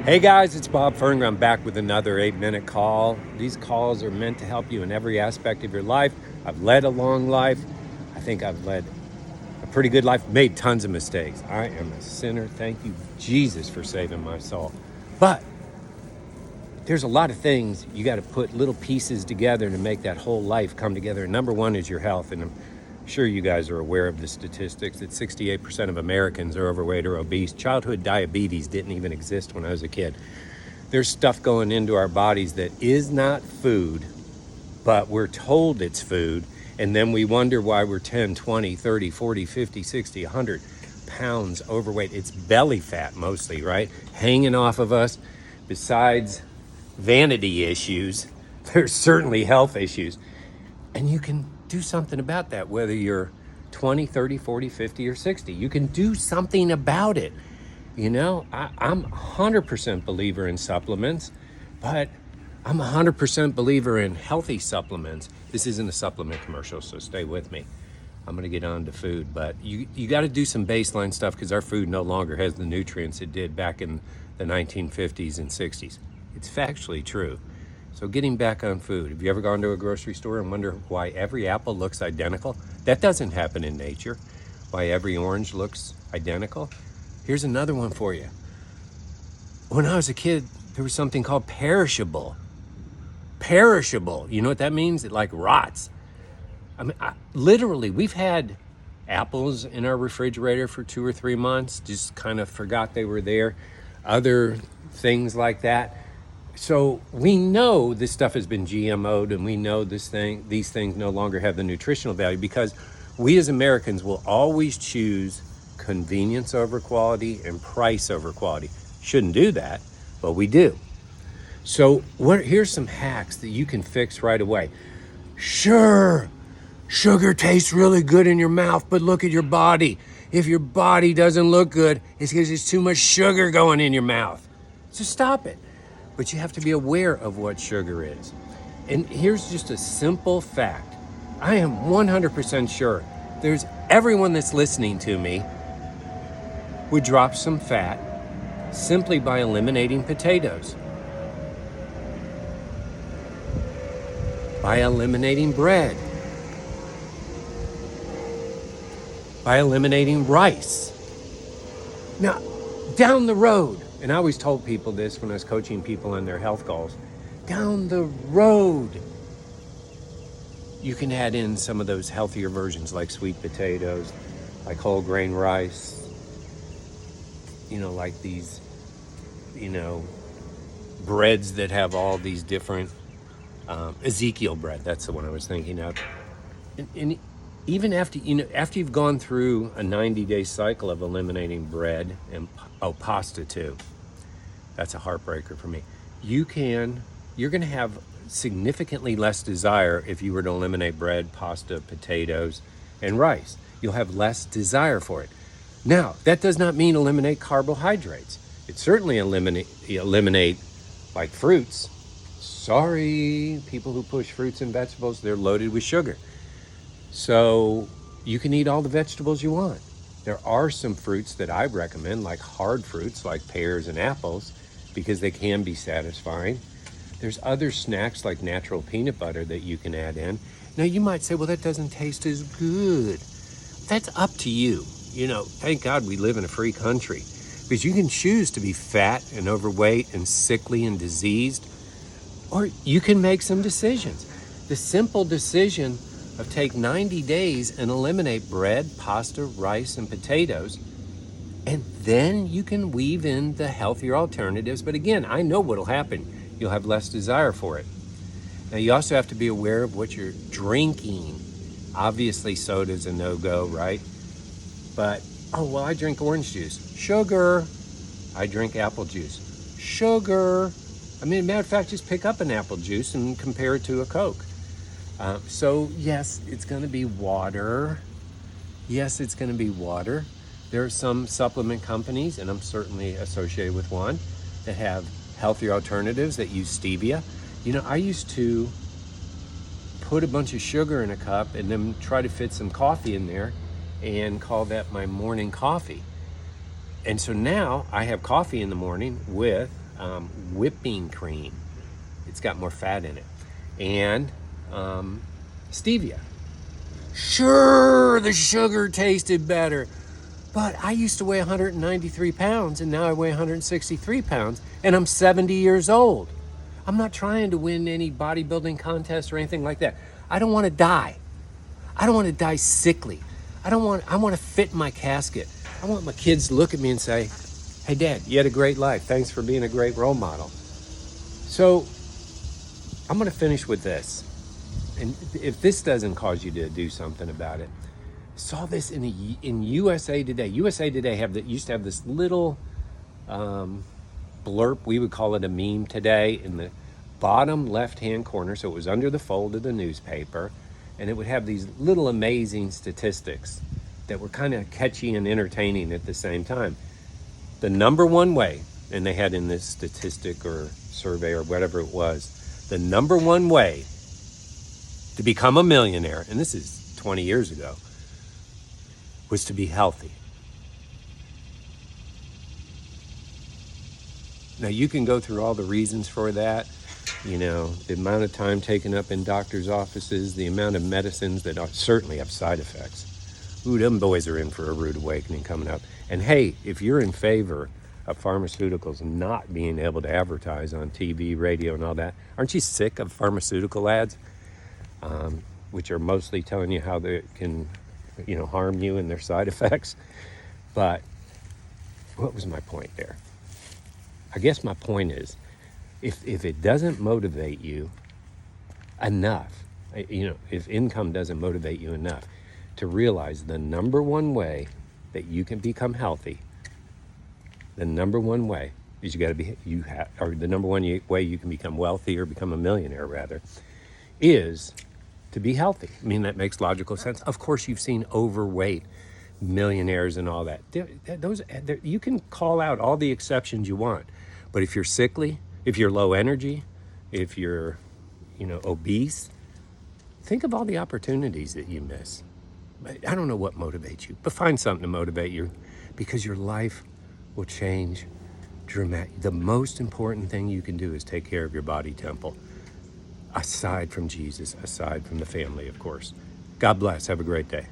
Hey guys, it's Bob Fernger. I'm back with another 8-minute call. These calls are meant to help you in every aspect of your life. I've led a long life. I think I've led a pretty good life, made tons of mistakes. I am a sinner. Thank you, Jesus, for saving my soul. But there's a lot of things you got to put little pieces together to make that whole life come together. And number one is your health. And I'm sure you guys are aware of the statistics that 68% of Americans are overweight or obese. Childhood diabetes didn't even exist when I was a kid. There's stuff going into our bodies that is not food, but we're told it's food. And then we wonder why we're 10, 20, 30, 40, 50, 60, 100 pounds overweight. It's belly fat mostly, right? Hanging off of us. Besides vanity issues, there's certainly health issues. And you can do something about that, whether you're 20, 30, 40, 50, or 60. You can do something about it. You know, I'm 100% believer in supplements, but I'm 100% believer in healthy supplements. This isn't a supplement commercial, so stay with me. I'm going to get on to food, but you got to do some baseline stuff because our food no longer has the nutrients it did back in the 1950s and 60s. It's factually true. So getting back on food, have you ever gone to a grocery store and wonder why every apple looks identical? That doesn't happen in nature. Why every orange looks identical? Here's another one for you. When I was a kid, there was something called perishable. Perishable. You know what that means? It like rots. I mean, literally, we've had apples in our refrigerator for 2 or 3 months, just kind of forgot they were there. Other things like that. So we know this stuff has been GMO'd, and we know these things no longer have the nutritional value because we as Americans will always choose convenience over quality and price over quality. Shouldn't do that, but we do. So here's some hacks that you can fix right away. Sure, sugar tastes really good in your mouth, but look at your body. If your body doesn't look good, it's because there's too much sugar going in your mouth. So stop it. But you have to be aware of what sugar is. And here's just a simple fact. I am 100% sure there's everyone that's listening to me would drop some fat simply by eliminating potatoes, by eliminating bread, by eliminating rice. Now, down the road, and I always told people this when I was coaching people on their health goals, down the road, you can add in some of those healthier versions like sweet potatoes, like whole grain rice, like these, breads that have all these different, Ezekiel bread, that's the one I was thinking of. And even after you've gone through a 90-day cycle of eliminating bread and pasta too, that's a heartbreaker for me. You're going to have significantly less desire if you were to eliminate bread, pasta, potatoes, and rice. You'll have less desire for it. Now, that does not mean eliminate carbohydrates. It certainly eliminate like fruits. Sorry, people who push fruits and vegetables, they're loaded with sugar. So you can eat all the vegetables you want. There are some fruits that I recommend, like hard fruits, like pears and apples, because they can be satisfying. There's other snacks like natural peanut butter that you can add in. Now you might say, well, that doesn't taste as good. That's up to you. Thank God we live in a free country, because you can choose to be fat and overweight and sickly and diseased, or you can make some decisions. The simple decision of take 90 days and eliminate bread, pasta, rice, and potatoes, and then you can weave in the healthier alternatives. But again, I know what'll happen. You'll have less desire for it. Now, you also have to be aware of what you're drinking. Obviously, soda's a no-go, right? But, I drink orange juice. Sugar. I drink apple juice. Sugar. Matter of fact, just pick up an apple juice and compare it to a Coke. So, yes, it's going to be water. Yes, it's going to be water. There are some supplement companies, and I'm certainly associated with one, that have healthier alternatives that use stevia. I used to put a bunch of sugar in a cup and then try to fit some coffee in there and call that my morning coffee. And so now I have coffee in the morning with whipping cream. It's got more fat in it. And stevia. Sure, the sugar tasted better. But I used to weigh 193 pounds, and now I weigh 163 pounds, and I'm 70 years old. I'm not trying to win any bodybuilding contest or anything like that. I don't want to die. I don't want to die sickly. I want to fit in my casket. I want my kids to look at me and say, hey, Dad, you had a great life. Thanks for being a great role model. So I'm going to finish with this. And if this doesn't cause you to do something about it, saw this in USA Today. USA Today used to have this little blurb. We would call it a meme today in the bottom left-hand corner. So it was under the fold of the newspaper. And it would have these little amazing statistics that were kind of catchy and entertaining at the same time. The number one way, and they had in this statistic or survey or whatever it was, the number one way to become a millionaire, and this is 20 years ago, was to be healthy. Now you can go through all the reasons for that. You know, the amount of time taken up in doctors' offices, the amount of medicines that certainly have side effects. Ooh, them boys are in for a rude awakening coming up. And hey, if you're in favor of pharmaceuticals not being able to advertise on TV, radio, and all that, aren't you sick of pharmaceutical ads, which are mostly telling you how they can, harm you and their side effects? But what was my point there? I guess my point is, if it doesn't motivate you enough, if income doesn't motivate you enough to realize the number one way that you can become healthy, the number one way is the number one way you can become wealthy or become a millionaire rather, is to be healthy. I mean, that makes logical sense. Of course, you've seen overweight millionaires and all that. You can call out all the exceptions you want, but if you're sickly, if you're low energy, if you're, obese, think of all the opportunities that you miss. I don't know what motivates you, but find something to motivate you, because your life will change dramatically. The most important thing you can do is take care of your body temple, aside from Jesus, aside from the family, of course. God bless. Have a great day.